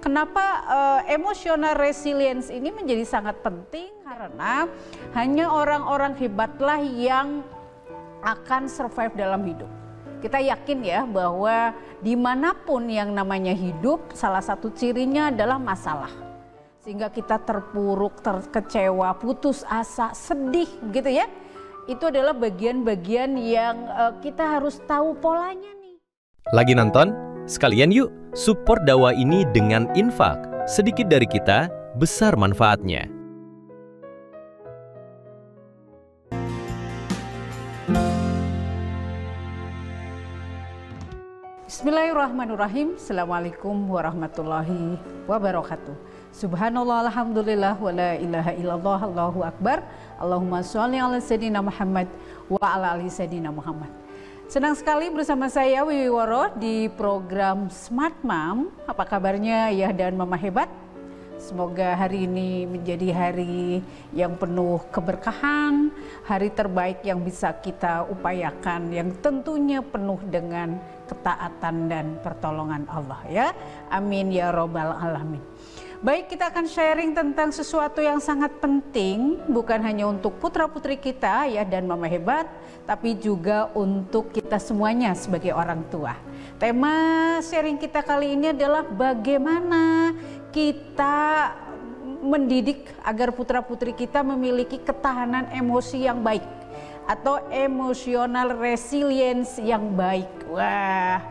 kenapa emotional resilience ini menjadi sangat penting, karena hanya orang-orang hebatlah yang akan survive dalam hidup. Kita yakin ya bahwa dimanapun yang namanya hidup, salah satu cirinya adalah masalah. Sehingga kita terpuruk, terkecewa, putus asa, sedih gitu ya. Itu adalah bagian-bagian yang kita harus tahu polanya nih. Lagi nonton? Sekalian yuk support dakwah ini dengan infak. Sedikit dari kita, besar manfaatnya. Bismillahirrahmanirrahim. Assalamualaikum warahmatullahi wabarakatuh. Subhanallah, alhamdulillah, wa la ilaha illallah, Allahu akbar. Allahumma sholli ala sayyidina Muhammad wa ala ali sayyidina Muhammad. Senang sekali bersama saya Wiwi Woro di program Smart Mom. Apa kabarnya ya dan mama hebat? Semoga hari ini menjadi hari yang penuh keberkahan, hari terbaik yang bisa kita upayakan, yang tentunya penuh dengan ketaatan dan pertolongan Allah ya. Amin ya robbal alamin. Baik, kita akan sharing tentang sesuatu yang sangat penting, bukan hanya untuk putra-putri kita ya dan mama hebat, tapi juga untuk kita semuanya sebagai orang tua. Tema sharing kita kali ini adalah bagaimana kita mendidik agar putra-putri kita memiliki ketahanan emosi yang baik atau emotional resilience yang baik. Wah,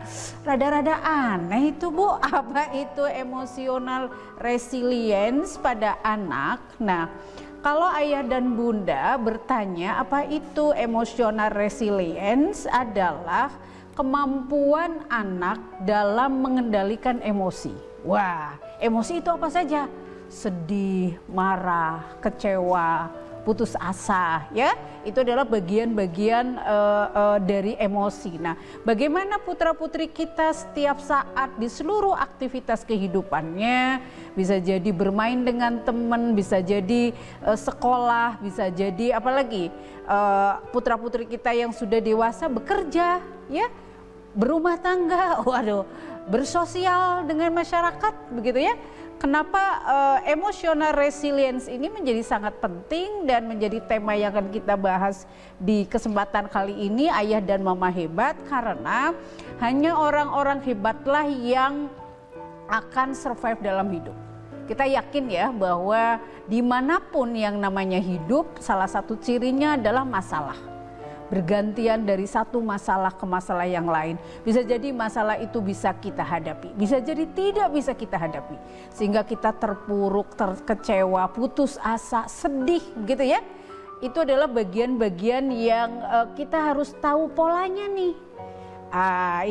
rada-rada aneh itu Bu, apa itu emotional resilience pada anak? Nah, kalau ayah dan bunda bertanya apa itu emotional resilience, adalah kemampuan anak dalam mengendalikan emosi. Wah, emosi itu apa saja? Sedih, marah, kecewa, putus asa ya, itu adalah bagian-bagian dari emosi. Nah, bagaimana putra-putri kita setiap saat di seluruh aktivitas kehidupannya, bisa jadi bermain dengan teman, bisa jadi sekolah, bisa jadi apalagi putra-putri kita yang sudah dewasa bekerja ya, berumah tangga, waduh, bersosial dengan masyarakat begitu ya. Kenapa emotional resilience ini menjadi sangat penting dan menjadi tema yang akan kita bahas di kesempatan kali ini, ayah dan mama hebat, karena hanya orang-orang hebatlah yang akan survive dalam hidup. Kita yakin ya bahwa dimanapun yang namanya hidup, salah satu cirinya adalah masalah. Bergantian dari satu masalah ke masalah yang lain. Bisa jadi masalah itu bisa kita hadapi, bisa jadi tidak bisa kita hadapi. Sehingga kita terpuruk, terkecewa, putus asa, sedih gitu ya. Itu adalah bagian-bagian yang kita harus tahu polanya nih.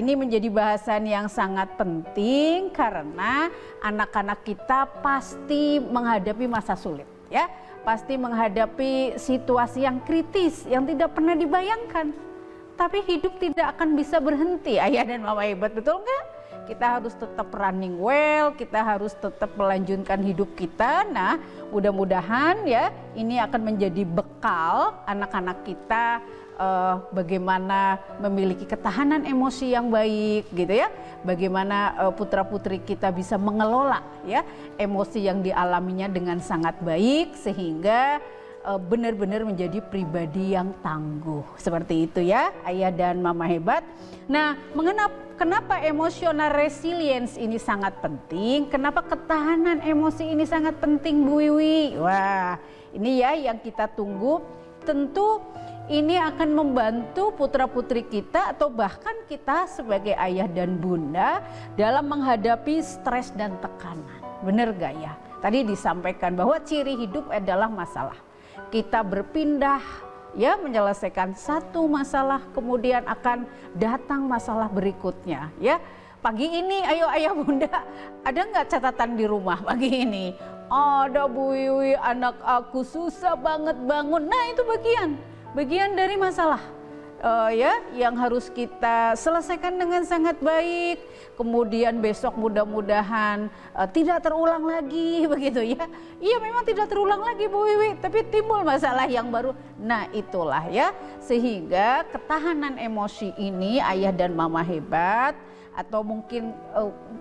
Ini menjadi bahasan yang sangat penting karena anak-anak kita pasti menghadapi masa sulit ya. Pasti menghadapi situasi yang kritis yang tidak pernah dibayangkan. Tapi hidup tidak akan bisa berhenti, ayah dan mama hebat, betul nggak? Kita harus tetap running well, kita harus tetap melanjutkan hidup kita. Nah, mudah-mudahan ya ini akan menjadi bekal anak-anak kita bagaimana memiliki ketahanan emosi yang baik gitu ya. Bagaimana putra-putri kita bisa mengelola ya emosi yang dialaminya dengan sangat baik sehingga benar-benar menjadi pribadi yang tangguh. Seperti itu ya, ayah dan mama hebat. Nah, kenapa emotional resilience ini sangat penting? Kenapa ketahanan emosi ini sangat penting, Bu Wiwi? Wah, ini ya yang kita tunggu. Tentu ini akan membantu putra-putri kita atau bahkan kita sebagai ayah dan bunda dalam menghadapi stres dan tekanan. Benar gak ya? Tadi disampaikan bahwa ciri hidup adalah masalah. Kita berpindah ya menyelesaikan satu masalah, kemudian akan datang masalah berikutnya ya. Pagi ini ayo ayah bunda, ada nggak catatan di rumah pagi ini? Ada Bu Wiwi, anak aku susah banget bangun. Nah, itu bagian dari masalah ya yang harus kita selesaikan dengan sangat baik. Kemudian besok mudah-mudahan tidak terulang lagi begitu ya. Iya, memang tidak terulang lagi Bu Wiwi, tapi timbul masalah yang baru. Nah, itulah ya, sehingga ketahanan emosi ini ayah dan mama hebat atau mungkin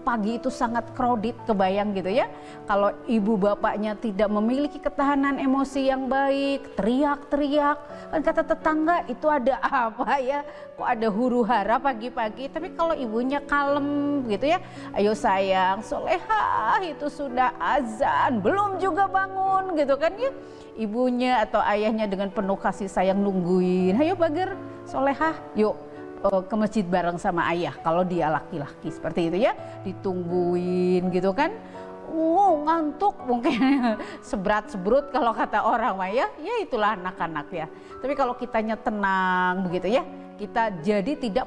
pagi itu sangat crowded, kebayang gitu ya. Kalau ibu bapaknya tidak memiliki ketahanan emosi yang baik, teriak-teriak, kan kata tetangga itu ada apa ya, kok ada huru-hara pagi-pagi. Tapi kalau ibunya kalem gitu ya, ayo sayang, solehah itu sudah azan, belum juga bangun gitu kan ya. Ibunya atau ayahnya dengan penuh kasih sayang nungguin, ayo Bager, solehah, yuk ke masjid bareng sama ayah kalau dia laki-laki, seperti itu ya, ditungguin gitu kan. Ngantuk mungkin sebrat-sebrut kalau kata orang mah ya itulah anak-anak ya. Tapi kalau kitanya tenang begitu ya, kita jadi tidak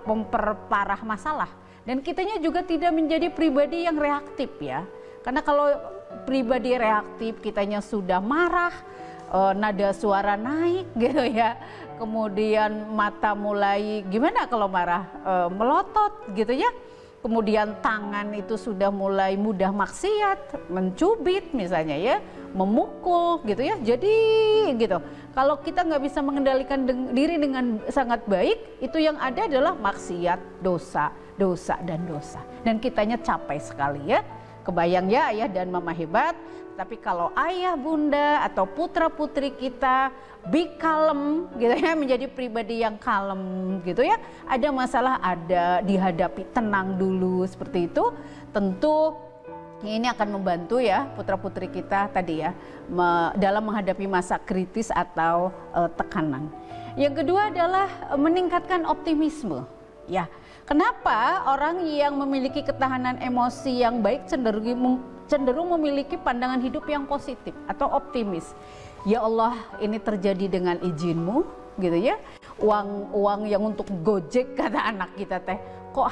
memperparah masalah, dan kitanya juga tidak menjadi pribadi yang reaktif ya. Karena kalau pribadi reaktif, kitanya sudah marah, nada suara naik gitu ya, kemudian mata mulai gimana kalau marah, melotot gitu ya, kemudian tangan itu sudah mulai mudah maksiat, mencubit misalnya ya, memukul gitu ya. Jadi gitu, kalau kita nggak bisa mengendalikan diri dengan sangat baik, itu yang ada adalah maksiat, dosa, dosa dan dosa, dan kitanya capek sekali ya. Kebayang ya, ayah dan mama hebat. Tapi kalau ayah bunda atau putra putri kita be kalem gitu ya, menjadi pribadi yang kalem gitu ya, ada masalah ada dihadapi, tenang dulu seperti itu, tentu ini akan membantu ya putra putri kita tadi ya dalam menghadapi masa kritis atau tekanan. Yang kedua adalah meningkatkan optimisme ya. Kenapa orang yang memiliki ketahanan emosi yang baik cenderung memiliki pandangan hidup yang positif atau optimis? Ya Allah, ini terjadi dengan izin-Mu gitu ya. Uang yang untuk Gojek kata anak kita teh kok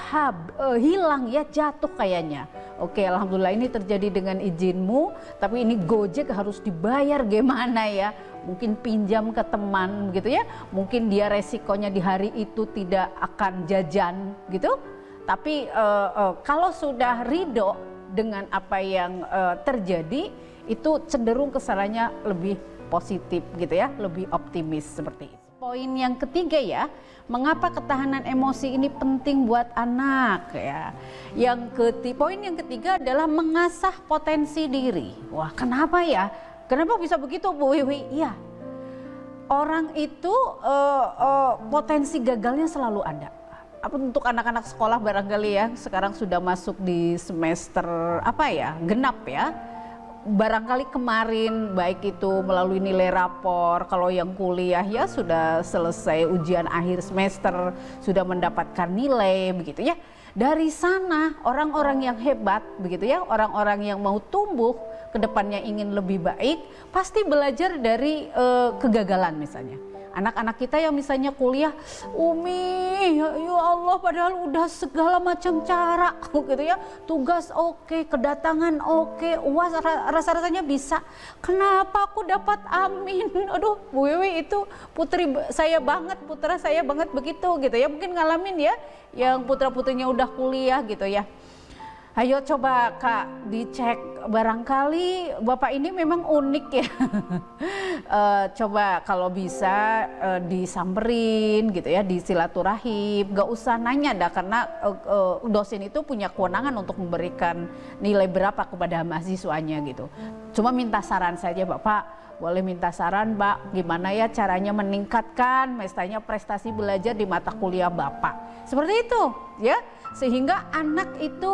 hilang ya, jatuh kayaknya. Oke, alhamdulillah ini terjadi dengan izin-Mu, tapi ini Gojek harus dibayar gimana ya? Mungkin pinjam ke teman gitu ya, mungkin dia resikonya di hari itu tidak akan jajan gitu. Tapi kalau sudah ridho dengan apa yang terjadi, itu cenderung kesananya lebih positif gitu ya, lebih optimis seperti itu. Poin yang ketiga ya, mengapa ketahanan emosi ini penting buat anak ya. Poin yang ketiga adalah mengasah potensi diri. Wah, kenapa ya? Kenapa bisa begitu Bu Wiwi? Iya, orang itu potensi gagalnya selalu ada. Untuk anak-anak sekolah barangkali ya, sekarang sudah masuk di semester genap ya. Barangkali kemarin baik itu melalui nilai rapor, kalau yang kuliah ya sudah selesai ujian akhir semester, sudah mendapatkan nilai begitu ya. Dari sana orang-orang yang hebat begitu ya, orang-orang yang mau tumbuh ke depannya ingin lebih baik, pasti belajar dari kegagalan misalnya. Anak-anak kita yang misalnya kuliah, Umi, ya Allah padahal udah segala macam cara gitu ya, tugas oke, kedatangan oke, uas rasa-rasanya bisa, kenapa aku dapat amin? Aduh Bu Wiwi, itu putra saya banget begitu gitu ya, mungkin ngalamin ya yang putra-putrinya udah kuliah gitu ya. Ayo coba Kak dicek, barangkali Bapak ini memang unik ya. Coba kalau bisa disamperin gitu ya, disilaturahim, gak usah nanya dah, karena dosen itu punya kewenangan untuk memberikan nilai berapa kepada mahasiswanya gitu. Cuma minta saran saja, Bapak boleh minta saran Mbak, gimana ya caranya meningkatkan misalnya prestasi belajar di mata kuliah Bapak. Seperti itu ya, sehingga anak itu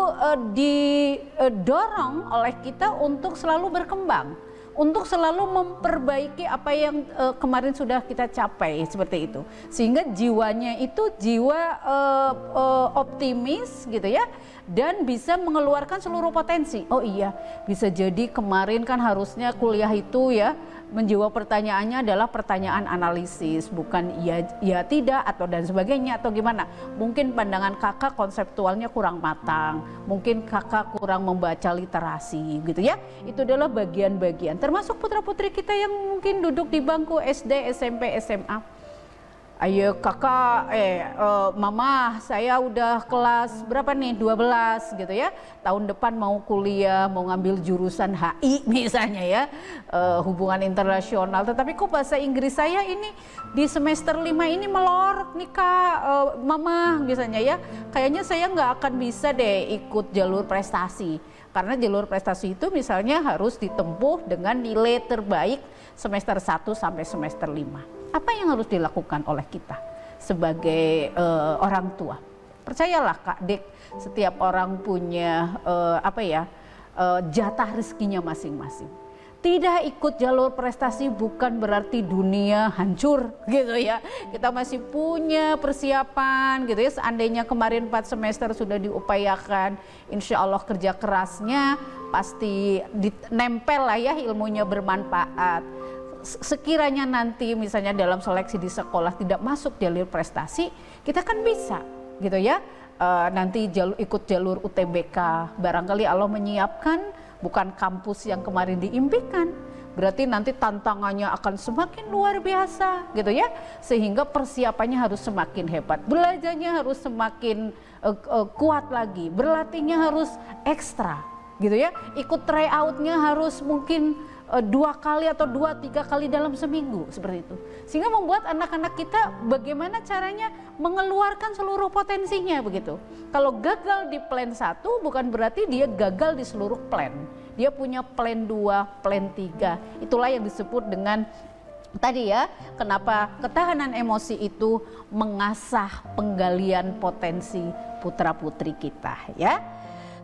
didorong oleh kita untuk selalu berkembang, untuk selalu memperbaiki apa yang kemarin sudah kita capai seperti itu, sehingga jiwanya itu jiwa optimis gitu ya, dan bisa mengeluarkan seluruh potensi. Oh iya, bisa jadi kemarin kan harusnya kuliah itu ya, menjawab pertanyaannya adalah pertanyaan analisis, bukan iya tidak atau dan sebagainya atau gimana. Mungkin pandangan kakak konseptualnya kurang matang, mungkin kakak kurang membaca literasi gitu ya. Itu adalah bagian-bagian, termasuk putra-putri kita yang mungkin duduk di bangku SD, SMP, SMA. ayo kakak, mama saya udah kelas berapa nih, 12 gitu ya, tahun depan mau kuliah, mau ngambil jurusan HI misalnya ya, hubungan internasional, tetapi kok bahasa Inggris saya ini di semester 5 ini melorot nih kak, mama misalnya ya, kayaknya saya nggak akan bisa deh ikut jalur prestasi, karena jalur prestasi itu misalnya harus ditempuh dengan nilai terbaik semester 1 sampai semester 5. Apa yang harus dilakukan oleh kita sebagai orang tua? Percayalah Kak Dek, setiap orang punya jatah rezekinya masing-masing. Tidak ikut jalur prestasi bukan berarti dunia hancur gitu ya. Kita masih punya persiapan gitu ya. Seandainya kemarin 4 semester sudah diupayakan, insya Allah kerja kerasnya pasti nempel lah ya, ilmunya bermanfaat. Sekiranya nanti misalnya dalam seleksi di sekolah tidak masuk jalur prestasi, kita kan bisa gitu ya, nanti ikut jalur UTBK, barangkali Allah menyiapkan bukan kampus yang kemarin diimpikan, berarti nanti tantangannya akan semakin luar biasa gitu ya, sehingga persiapannya harus semakin hebat, belajarnya harus semakin kuat lagi, berlatihnya harus ekstra gitu ya, ikut tryoutnya harus mungkin 2 kali atau 2-3 kali dalam seminggu seperti itu, sehingga membuat anak-anak kita bagaimana caranya mengeluarkan seluruh potensinya begitu. Kalau gagal di plan 1 bukan berarti dia gagal di seluruh plan, dia punya plan 2, plan 3, itulah yang disebut dengan tadi ya, kenapa ketahanan emosi itu mengasah penggalian potensi putra-putri kita ya.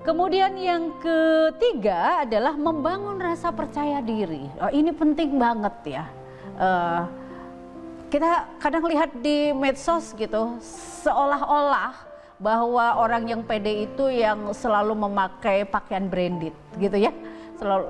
Kemudian yang ketiga adalah membangun rasa percaya diri. Ini penting banget ya. Kita kadang lihat di medsos gitu, seolah-olah bahwa orang yang pede itu yang selalu memakai pakaian branded gitu ya.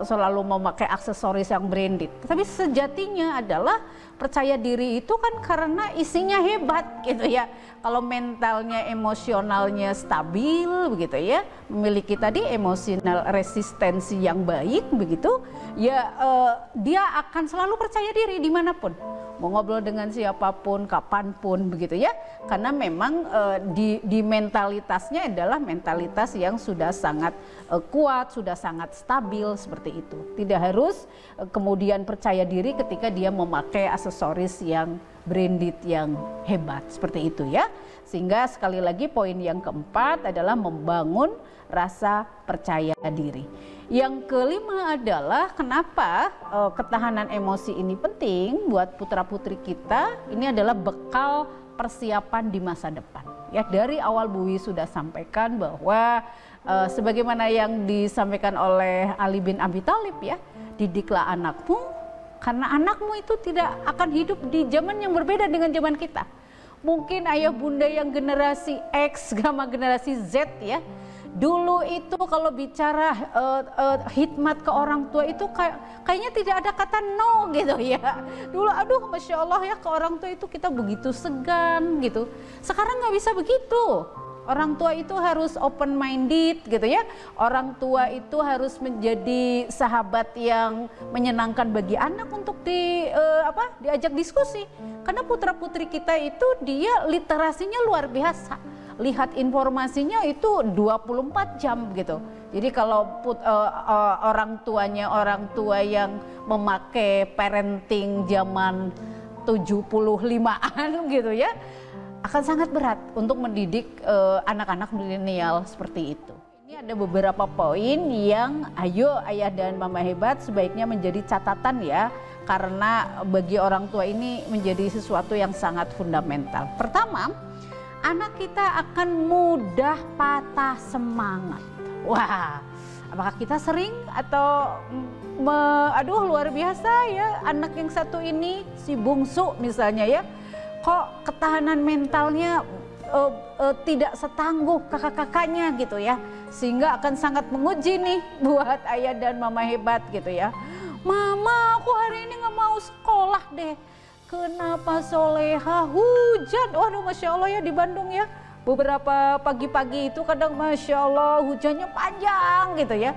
Selalu memakai aksesoris yang branded. Tapi sejatinya adalah percaya diri itu kan karena isinya hebat gitu ya. Kalau mentalnya, emosionalnya stabil begitu ya, memiliki tadi emosional resistensi yang baik begitu, ya dia akan selalu percaya diri dimanapun, mau ngobrol dengan siapapun, kapanpun begitu ya, karena memang di mentalitasnya adalah mentalitas yang sudah sangat kuat, sudah sangat stabil seperti itu. Tidak harus kemudian percaya diri ketika dia memakai aksesoris yang branded yang hebat seperti itu ya. Sehingga sekali lagi poin yang keempat adalah membangun rasa percaya diri. Yang kelima adalah kenapa ketahanan emosi ini penting buat putra-putri kita. Ini adalah bekal persiapan di masa depan. Ya, dari awal Bu Wi sudah sampaikan bahwa sebagaimana yang disampaikan oleh Ali bin Abi Thalib ya, didiklah anakmu karena anakmu itu tidak akan hidup di zaman yang berbeda dengan zaman kita. Mungkin ayah bunda yang generasi X sama generasi Z ya, dulu itu kalau bicara khidmat ke orang tua itu kayaknya tidak ada kata no gitu ya. Dulu aduh Masya Allah ya, ke orang tua itu kita begitu segan gitu. Sekarang nggak bisa begitu. Orang tua itu harus open minded gitu ya. Orang tua itu harus menjadi sahabat yang menyenangkan bagi anak untuk diajak diskusi. Karena putra-putri kita itu dia literasinya luar biasa. Lihat informasinya itu 24 jam gitu. Jadi kalau orang tua yang memakai parenting zaman 75-an gitu ya, akan sangat berat untuk mendidik anak-anak milenial seperti itu. Ini ada beberapa poin yang ayo ayah dan mama hebat sebaiknya menjadi catatan ya, karena bagi orang tua ini menjadi sesuatu yang sangat fundamental. Pertama, anak kita akan mudah patah semangat. Wah, apakah kita sering atau aduh luar biasa ya, anak yang satu ini si bungsu misalnya ya, kok ketahanan mentalnya tidak setangguh kakak-kakaknya gitu ya, sehingga akan sangat menguji nih buat ayah dan mama hebat gitu ya. Mama, aku hari ini nggak mau sekolah deh. Kenapa Soleha? Hujan. Waduh Masya Allah ya, di Bandung ya, beberapa pagi-pagi itu kadang Masya Allah hujannya panjang gitu ya.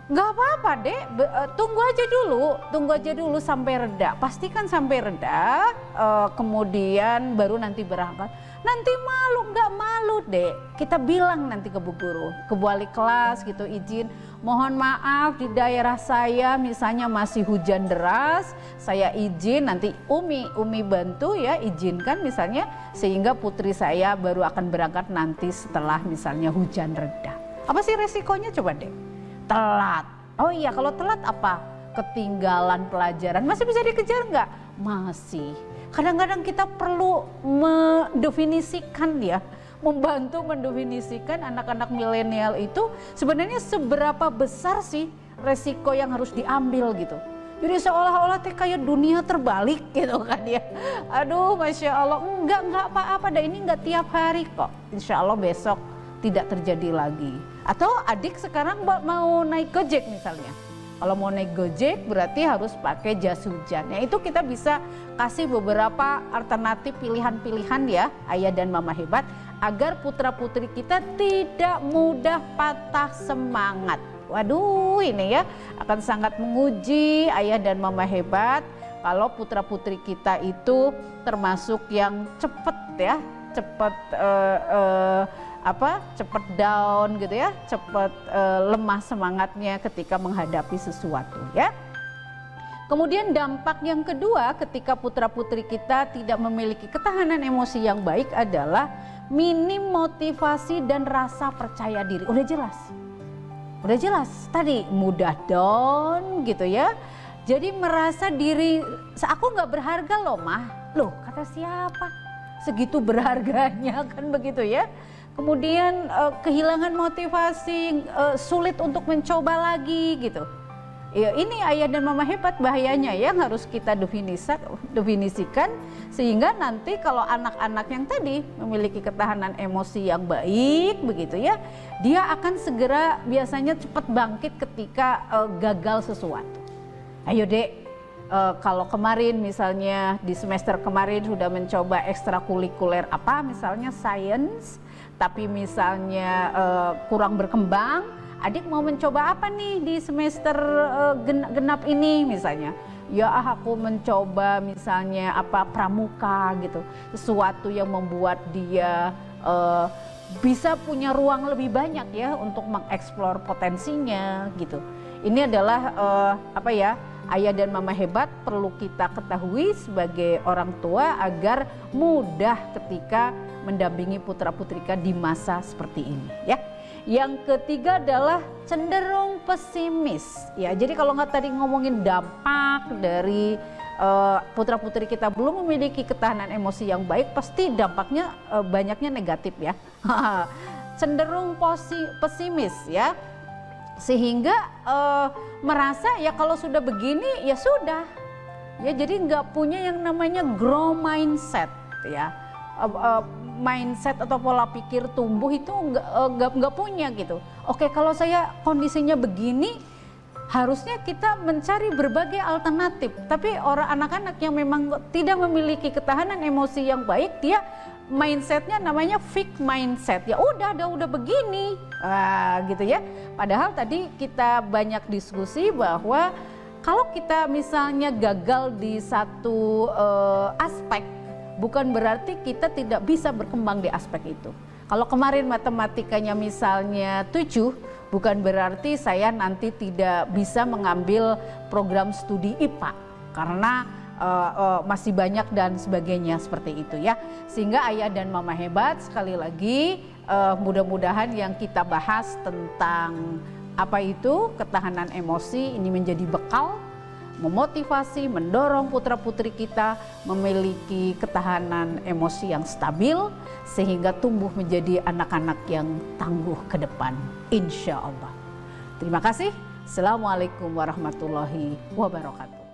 Nggak apa-apa dek, tunggu aja dulu sampai reda. Pastikan sampai reda, kemudian baru nanti berangkat. Nanti malu, nggak malu dek. Kita bilang nanti ke bu guru, ke wali kelas gitu, izin. Mohon maaf di daerah saya misalnya masih hujan deras, saya izin nanti Umi bantu ya, izinkan misalnya sehingga putri saya baru akan berangkat nanti setelah misalnya hujan reda. Apa sih resikonya coba dek? Telat. Oh iya, kalau telat apa? Ketinggalan pelajaran. Masih bisa dikejar nggak? Masih. Kadang-kadang kita perlu mendefinisikan ya, membantu mendefinisikan anak-anak milenial itu sebenarnya seberapa besar sih resiko yang harus diambil gitu. Jadi seolah-olah kayak dunia terbalik gitu kan ya. Aduh, Masya Allah, enggak apa-apa dah, ini enggak tiap hari kok. Insya Allah besok tidak terjadi lagi. Atau adik sekarang mau naik Gojek misalnya. Kalau mau naik Gojek berarti harus pakai jas hujan. Ya itu kita bisa kasih beberapa alternatif pilihan-pilihan ya, ayah dan mama hebat, agar putra-putri kita tidak mudah patah semangat. Waduh, ini ya akan sangat menguji ayah dan mama hebat kalau putra-putri kita itu termasuk yang cepat ya, cepat cepat down gitu ya, cepat lemah semangatnya ketika menghadapi sesuatu ya. Kemudian dampak yang kedua ketika putra-putri kita tidak memiliki ketahanan emosi yang baik adalah minim motivasi dan rasa percaya diri. Udah jelas tadi mudah down gitu ya. Jadi merasa diri, aku nggak berharga loh mah. Loh kata siapa? Segitu berharganya kan begitu ya. Kemudian kehilangan motivasi, sulit untuk mencoba lagi gitu. Ya, ini ayah dan mama hebat bahayanya yang harus kita definisikan sehingga nanti kalau anak-anak yang tadi memiliki ketahanan emosi yang baik begitu ya, dia akan segera biasanya cepat bangkit ketika gagal sesuatu. Ayo dek, kalau kemarin misalnya di semester kemarin sudah mencoba ekstrakurikuler apa misalnya sains, tapi misalnya kurang berkembang, adik mau mencoba apa nih di semester genap ini misalnya? Ya aku mencoba misalnya apa pramuka gitu, sesuatu yang membuat dia bisa punya ruang lebih banyak ya untuk mengeksplor potensinya gitu. Ini adalah ayah dan mama hebat perlu kita ketahui sebagai orang tua agar mudah ketika mendampingi putra-putri kita di masa seperti ini ya. Yang ketiga adalah cenderung pesimis ya. Jadi kalau nggak tadi ngomongin dampak dari putra-putri kita belum memiliki ketahanan emosi yang baik, pasti dampaknya banyaknya negatif ya. Cenderung pesimis ya. Sehingga merasa ya kalau sudah begini ya sudah ya, jadi nggak punya yang namanya grow mindset ya, mindset atau pola pikir tumbuh itu nggak punya gitu. Oke, kalau saya kondisinya begini harusnya kita mencari berbagai alternatif, tapi orang anak-anak yang memang tidak memiliki ketahanan emosi yang baik, dia mindsetnya namanya fixed mindset ya, udah begini gitu ya. Padahal tadi kita banyak diskusi bahwa kalau kita misalnya gagal di satu aspek, bukan berarti kita tidak bisa berkembang di aspek itu. Kalau kemarin matematikanya misalnya 7, bukan berarti saya nanti tidak bisa mengambil program studi IPA karena masih banyak dan sebagainya seperti itu ya. Sehingga ayah dan mama hebat, sekali lagi mudah-mudahan yang kita bahas tentang apa itu ketahanan emosi ini menjadi bekal memotivasi, mendorong putra-putri kita memiliki ketahanan emosi yang stabil sehingga tumbuh menjadi anak-anak yang tangguh ke depan, insya Allah. Terima kasih. Assalamualaikum warahmatullahi wabarakatuh.